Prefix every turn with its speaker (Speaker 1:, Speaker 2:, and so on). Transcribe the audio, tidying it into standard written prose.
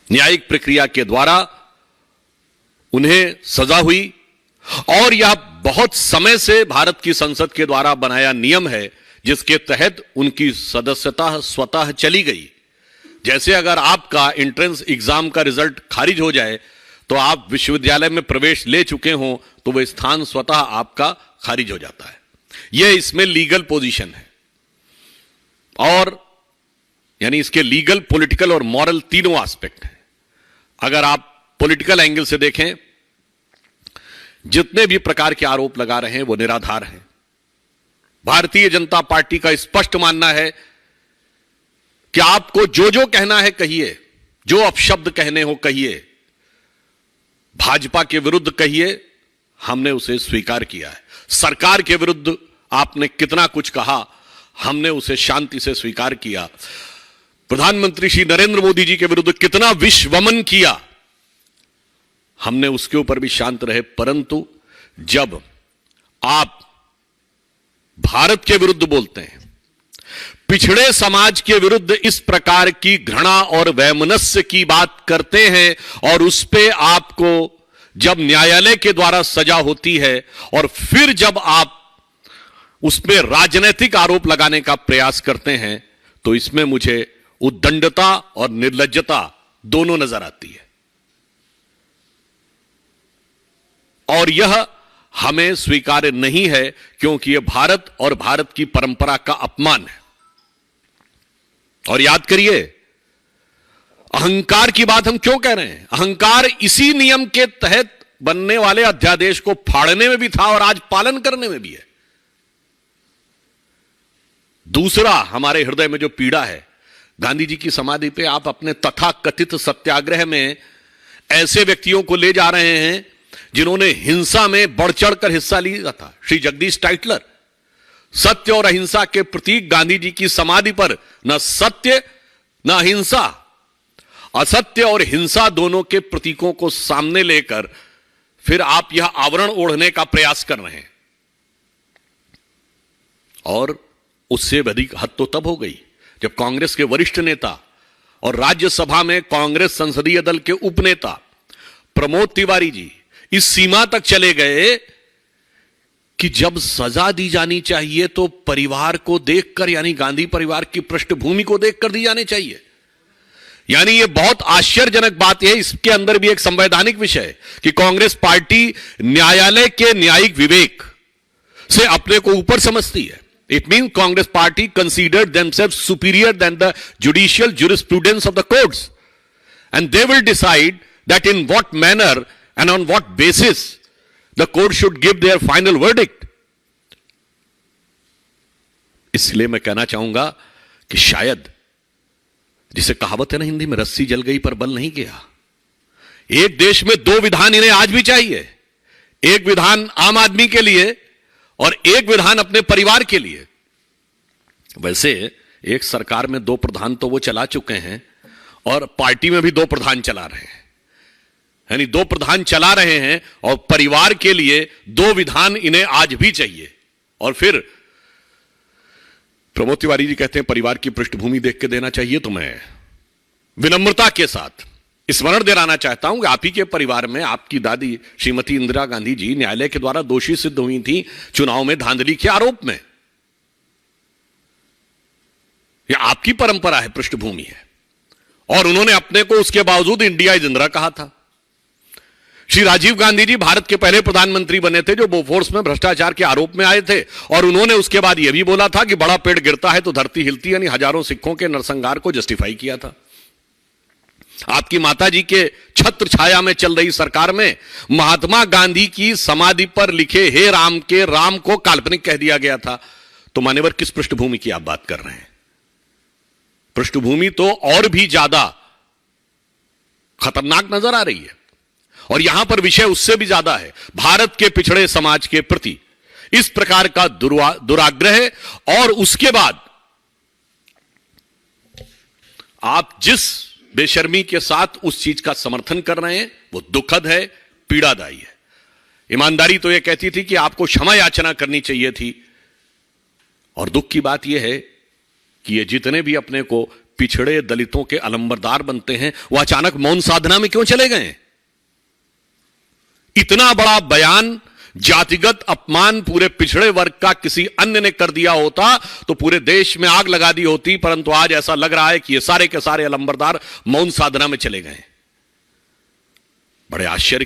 Speaker 1: न्यायिक प्रक्रिया के द्वारा उन्हें सजा हुई, और यह बहुत समय से भारत की संसद के द्वारा बनाया नियम है जिसके तहत उनकी सदस्यता स्वतः चली गई। जैसे अगर आपका एंट्रेंस एग्जाम का रिजल्ट खारिज हो जाए तो आप विश्वविद्यालय में प्रवेश ले चुके हो तो वह स्थान स्वतः आपका खारिज हो जाता है। यह इसमें लीगल पोजीशन है, और यानी इसके लीगल, पॉलिटिकल और मॉरल तीनों एस्पेक्ट हैं। अगर आप पॉलिटिकल एंगल से देखें, जितने भी प्रकार के आरोप लगा रहे हैं वो निराधार हैं। भारतीय जनता पार्टी का स्पष्ट मानना है कि आपको जो जो कहना है कहिए, जो अपशब्द कहने हो कहिए, भाजपा के विरुद्ध कहिए, हमने उसे स्वीकार किया है। सरकार के विरुद्ध आपने कितना कुछ कहा, हमने उसे शांति से स्वीकार किया। प्रधानमंत्री श्री नरेंद्र मोदी जी के विरुद्ध कितना विषवमन किया, हमने उसके ऊपर भी शांत रहे। परंतु जब आप भारत के विरुद्ध बोलते हैं, पिछड़े समाज के विरुद्ध इस प्रकार की घृणा और वैमनस्य की बात करते हैं, और उस पे आपको जब न्यायालय के द्वारा सजा होती है और फिर जब आप उसमें राजनीतिक आरोप लगाने का प्रयास करते हैं, तो इसमें मुझे उद्दंडता और निर्लज्जता दोनों नजर आती है, और यह हमें स्वीकार्य नहीं है, क्योंकि यह भारत और भारत की परंपरा का अपमान है। और याद करिए, अहंकार की बात हम क्यों कह रहे हैं? अहंकार इसी नियम के तहत बनने वाले अध्यादेश को फाड़ने में भी था और आज पालन करने में भी है। दूसरा, हमारे हृदय में जो पीड़ा है, गांधी जी की समाधि पे आप अपने तथाकथित सत्याग्रह में ऐसे व्यक्तियों को ले जा रहे हैं जिन्होंने हिंसा में बढ़ चढ़कर हिस्सा लिया था। श्री जगदीश टाइटलर, सत्य और अहिंसा के प्रतीक गांधी जी की समाधि पर न सत्य न अहिंसा, असत्य और हिंसा दोनों के प्रतीकों को सामने लेकर फिर आप यह आवरण ओढ़ने का प्रयास कर रहे हैं। और उससे अधिक हद तो तब हो गई जब कांग्रेस के वरिष्ठ नेता और राज्यसभा में कांग्रेस संसदीय दल के उपनेता प्रमोद तिवारी जी इस सीमा तक चले गए कि जब सजा दी जानी चाहिए तो परिवार को देखकर, यानी गांधी परिवार की पृष्ठभूमि को देखकर दी जानी चाहिए। यानी यह बहुत आश्चर्यजनक बात है। इसके अंदर भी एक संवैधानिक विषय है कि कांग्रेस पार्टी न्यायालय के न्यायिक विवेक से अपने को ऊपर समझती है। It means Congress party considered themselves superior than the judicial jurisprudence of the courts, and they will decide that in what manner and on what basis the court should give their final verdict. इसलिए मैं कहना चाहूंगा कि शायद, जिसे कहावत है ना हिंदी में, रस्सी जल गई पर बल नहीं गया। एक देश में दो विधान इन्हें आज भी चाहिए, एक विधान आम आदमी के लिए और एक विधान अपने परिवार के लिए। वैसे एक सरकार में दो प्रधान तो वो चला चुके हैं, और पार्टी में भी दो प्रधान चला रहे हैं, यानी दो प्रधान चला रहे हैं, और परिवार के लिए दो विधान इन्हें आज भी चाहिए। और फिर प्रमोद तिवारी जी कहते हैं परिवार की पृष्ठभूमि देख के देना चाहिए। तो मैं विनम्रता के साथ स्मरण दिलाना चाहता हूं कि आप ही के परिवार में आपकी दादी श्रीमती इंदिरा गांधी जी न्यायालय के द्वारा दोषी सिद्ध हुई थी चुनाव में धांधली के आरोप में। यह आपकी परंपरा है, पृष्ठभूमि है, और उन्होंने अपने को उसके बावजूद इंडिया इज इंदिरा कहा था। श्री राजीव गांधी जी भारत के पहले प्रधानमंत्री बने थे जो बोफोर्स में भ्रष्टाचार के आरोप में आए थे, और उन्होंने उसके बाद यह भी बोला था कि बड़ा पेड़ गिरता है तो धरती हिलती, यानी हजारों सिखों के नरसंहार को जस्टिफाई किया था। आपकी माता जी के छत्र छाया में चल रही सरकार में महात्मा गांधी की समाधि पर लिखे हे राम के राम को काल्पनिक कह दिया गया था। तो मान्यवर, किस पृष्ठभूमि की आप बात कर रहे हैं? पृष्ठभूमि तो और भी ज्यादा खतरनाक नजर आ रही है, और यहां पर विषय उससे भी ज्यादा है। भारत के पिछड़े समाज के प्रति इस प्रकार का दुराग्रह, और उसके बाद आप जिस बेशर्मी के साथ उस चीज का समर्थन कर रहे हैं वो दुखद है, पीड़ादायी है। ईमानदारी तो यह कहती थी कि आपको क्षमा याचना करनी चाहिए थी, और दुख की बात यह है कि ये जितने भी अपने को पिछड़े दलितों के अलंबरदार बनते हैं, वो अचानक मौन साधना में क्यों चले गए? इतना बड़ा बयान, जातिगत अपमान पूरे पिछड़े वर्ग का किसी अन्य ने कर दिया होता तो पूरे देश में आग लगा दी होती, परंतु आज ऐसा लग रहा है कि ये सारे के सारे अलंबरदार मौन साधना में चले गए। बड़े आश्चर्य की